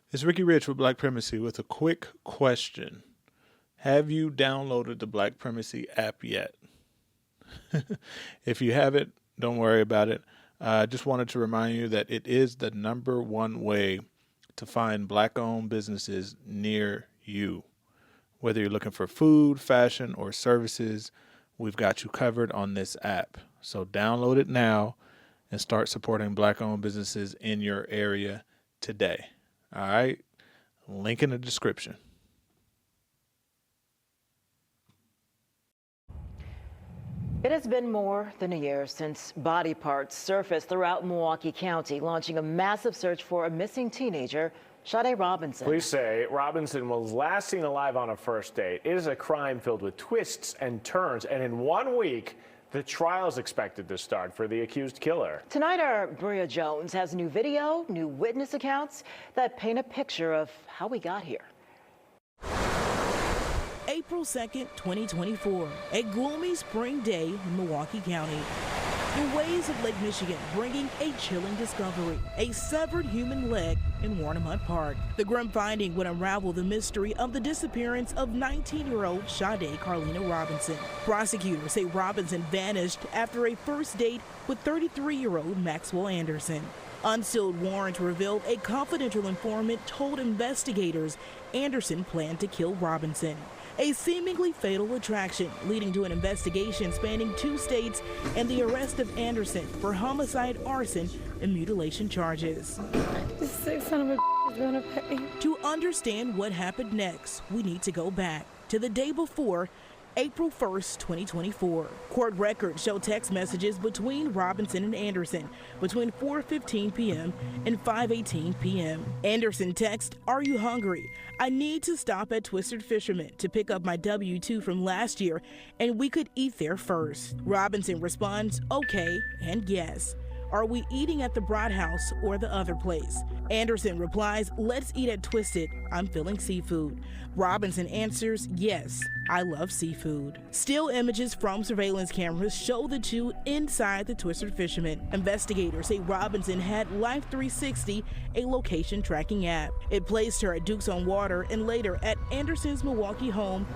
It's Ricky Rich with Black Primacy with a quick question. Have you downloaded the Black Primacy app yet? If you haven't, don't worry about it. I just wanted to remind you that it is the number one way to find Black-owned businesses near you. Whether you're looking for food, fashion, or services, we've got you covered on this app. So download it now and start supporting Black-owned businesses in your area today. All right? Link in the description. It has been more than a year since body parts surfaced throughout Milwaukee County, launching a massive search for a missing teenager, Sade Robinson. Police say Robinson was last seen alive on a first date. It is a crime filled with twists and turns, and in 1 week, the trial is expected to start for the accused killer. Tonight, our Bria Jones has new video, new witness accounts that paint a picture of how we got here. April 2nd, 2024, a gloomy spring day in Milwaukee County. The waves of Lake Michigan bringing a chilling discovery, a severed human leg in Warnham Park. The grim finding would unravel the mystery of the disappearance of 19-year-old Sade Carlina Robinson. Prosecutors say Robinson vanished after a first date with 33-year-old Maxwell Anderson. Unsealed warrants revealed a confidential informant told investigators Anderson planned to kill Robinson. A seemingly fatal attraction leading to an investigation spanning 2 states and the arrest of Anderson for homicide, arson, and mutilation charges. This sick son of a is gonna pay. To understand what happened next, we need to go back to the day before April 1st, 2024. Court records show text messages between Robinson and Anderson between 4:15 p.m. and 5:18 p.m. Anderson texts, "Are you hungry? I need to stop at Twisted Fisherman to pick up my W-2 from last year, and we could eat there first." Robinson responds, "Okay," and "Yes. Are we eating at the Broad House or the other place?" Anderson replies, "Let's eat at Twisted. I'm feeling seafood." Robinson answers, "Yes, I love seafood." Still images from surveillance cameras show the two inside the Twisted Fisherman. Investigators say Robinson had Life 360, a location tracking app. It placed her at Duke's on Water and later at Anderson's Milwaukee home,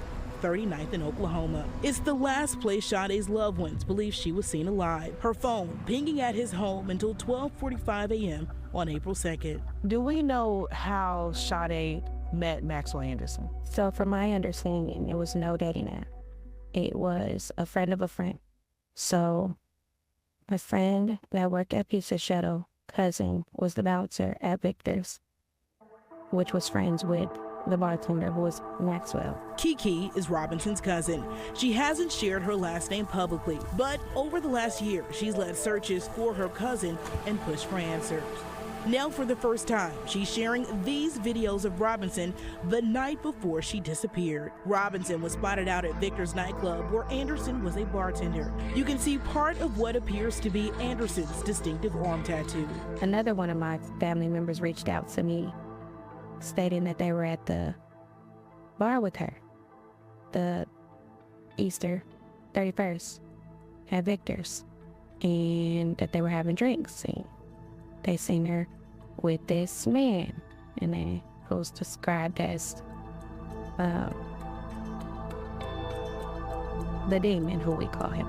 39th in Oklahoma. It's the last place Sade's loved ones believe she was seen alive. Her phone pinging at his home until 12:45 a.m. on April 2nd. Do we know how Sade met Maxwell Anderson? So from my understanding, it was no dating app. It was a friend of a friend. So a friend that worked at Pizza Shuttle, cousin, was the bouncer at Victor's, which was friends with the bartender, who was Maxwell. Kiki is Robinson's cousin. She hasn't shared her last name publicly, but over the last year, she's led searches for her cousin and pushed for answers. Now, for the first time, she's sharing these videos of Robinson the night before she disappeared. Robinson was spotted out at Victor's nightclub where Anderson was a bartender. You can see part of what appears to be Anderson's distinctive arm tattoo. Another one of my family members reached out to me stating that they were at the bar with her, the Easter 31st at Victor's, and that they were having drinks, and they seen her with this man, and then who's described as the demon, who we call him,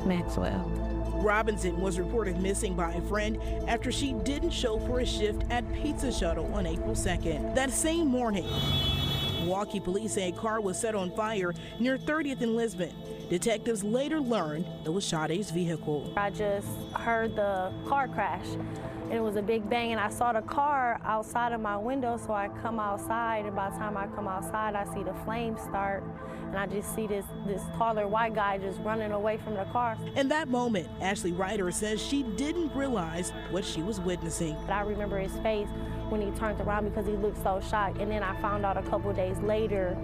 Maxwell. Robinson was reported missing by a friend after she didn't show for a shift at Pizza Shuttle on April 2nd. That same morning, Milwaukee police say a car was set on fire near 30th and Lisbon. Detectives later learned it was Sade's vehicle. I just heard the car crash, and it was a big bang, and I saw the car outside of my window, so I come outside, and by the time I come outside, I see the flames start, and I just see this taller white guy just running away from the car. In that moment, Ashley Ryder says she didn't realize what she was witnessing. I remember his face when he turned around because he looked so shocked, and then I found out a couple days later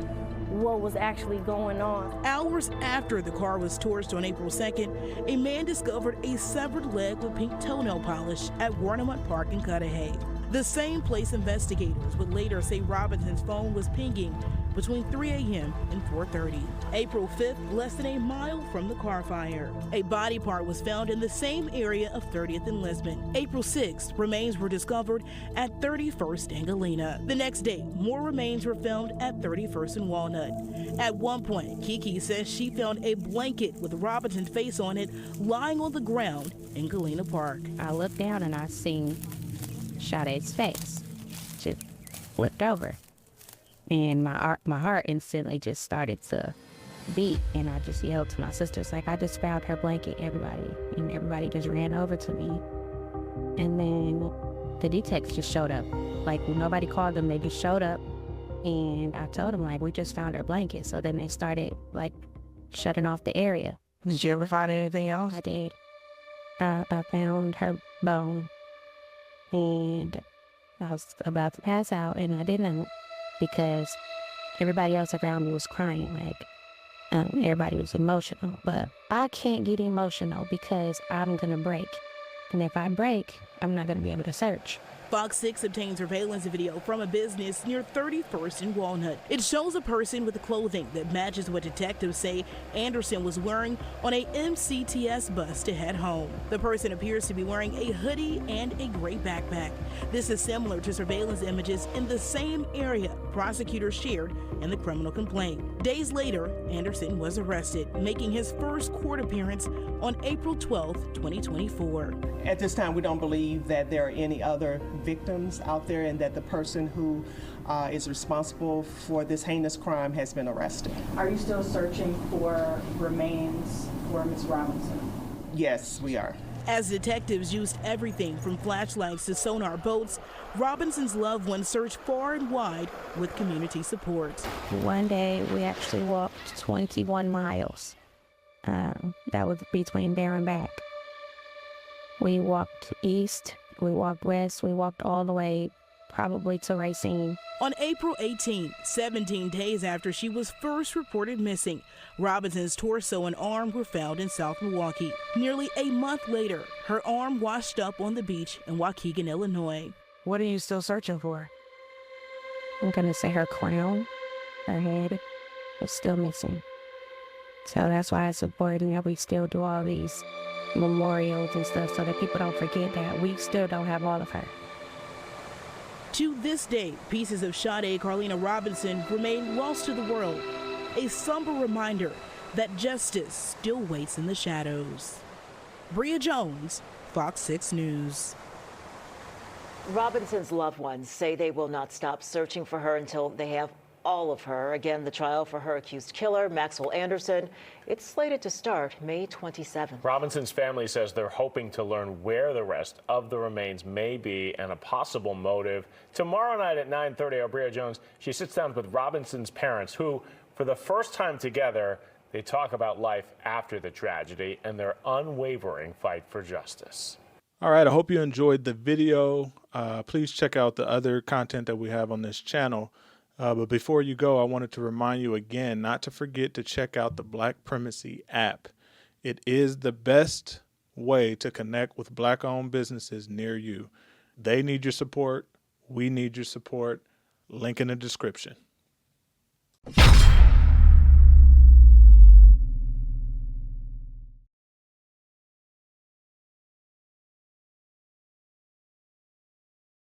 what was actually going on. Hours after the car was torched on April 2nd, a man discovered a severed leg with pink toenail polish at Warnham Park in Cudahy. The same place investigators would later say Robinson's phone was pinging between 3 a.m. and 4:30. April 5th, less than a mile from the car fire. A body part was found in the same area of 30th and Lisbon. April 6th, remains were discovered at 31st and Galena. The next day, more remains were found at 31st and Walnut. At one point, Kiki says she found a blanket with Robinson's face on it lying on the ground in Galena Park. I looked down and I seen Sade's face. Just flipped over. And my heart instantly just started to beat. And I just yelled to my sisters, like, I just found her blanket, everybody. And everybody just ran over to me. And then the detectives just showed up. Like, nobody called them, they just showed up. And I told them, like, we just found her blanket. So then they started, like, shutting off the area. Did you ever find anything else? I did. I found her bone. And I was about to pass out, and I didn't, because everybody else around me was crying. Like, everybody was emotional. But I can't get emotional because I'm going to break. And if I break, I'm not going to be able to search. Fox 6 obtained surveillance video from a business near 31st and Walnut. It shows a person with clothing that matches what detectives say Anderson was wearing on a MCTS bus to head home. The person appears to be wearing a hoodie and a gray backpack. This is similar to surveillance images in the same area prosecutors shared in the criminal complaint. Days later, Anderson was arrested, making his first court appearance on April 12, 2024. At this time, we don't believe that there are any other victims out there and that the person who is responsible for this heinous crime has been arrested. Are you still searching for remains for Ms. Robinson? Yes, we are. As detectives used everything from flashlights to sonar boats, Robinson's loved ones searched far and wide with community support. One day, we actually walked 21 miles. That was between there and back. We walked east, we walked west, we walked all the way probably to Racine. On April 18, 17 days after she was first reported missing, Robinson's torso and arm were found in South Milwaukee. Nearly a month later, her arm washed up on the beach in Waukegan, Illinois. What are you still searching for? I'm gonna say her crown, her head, is still missing. So that's why it's important that we still do all these memorials and stuff so that people don't forget that we still don't have all of her. To this day, pieces of Sade Carlina Robinson remain lost to the world, a somber reminder that justice still waits in the shadows. Bria Jones, Fox 6 News. Robinson's loved ones say they will not stop searching for her until they have all of her. Again, the trial for her accused killer, Maxwell Anderson, it's slated to start May 27th. Robinson's family says they're hoping to learn where the rest of the remains may be and a possible motive. Tomorrow night at 9:30, Bria Jones, she sits down with Robinson's parents, who, for the first time together, they talk about life after the tragedy and their unwavering fight for justice. All right, I hope you enjoyed the video. Please check out the other content that we have on this channel. But before you go, I wanted to remind you again not to forget to check out the Black Primacy app. It is the best way to connect with Black-owned businesses near you. They need your support. We need your support. Link in the description.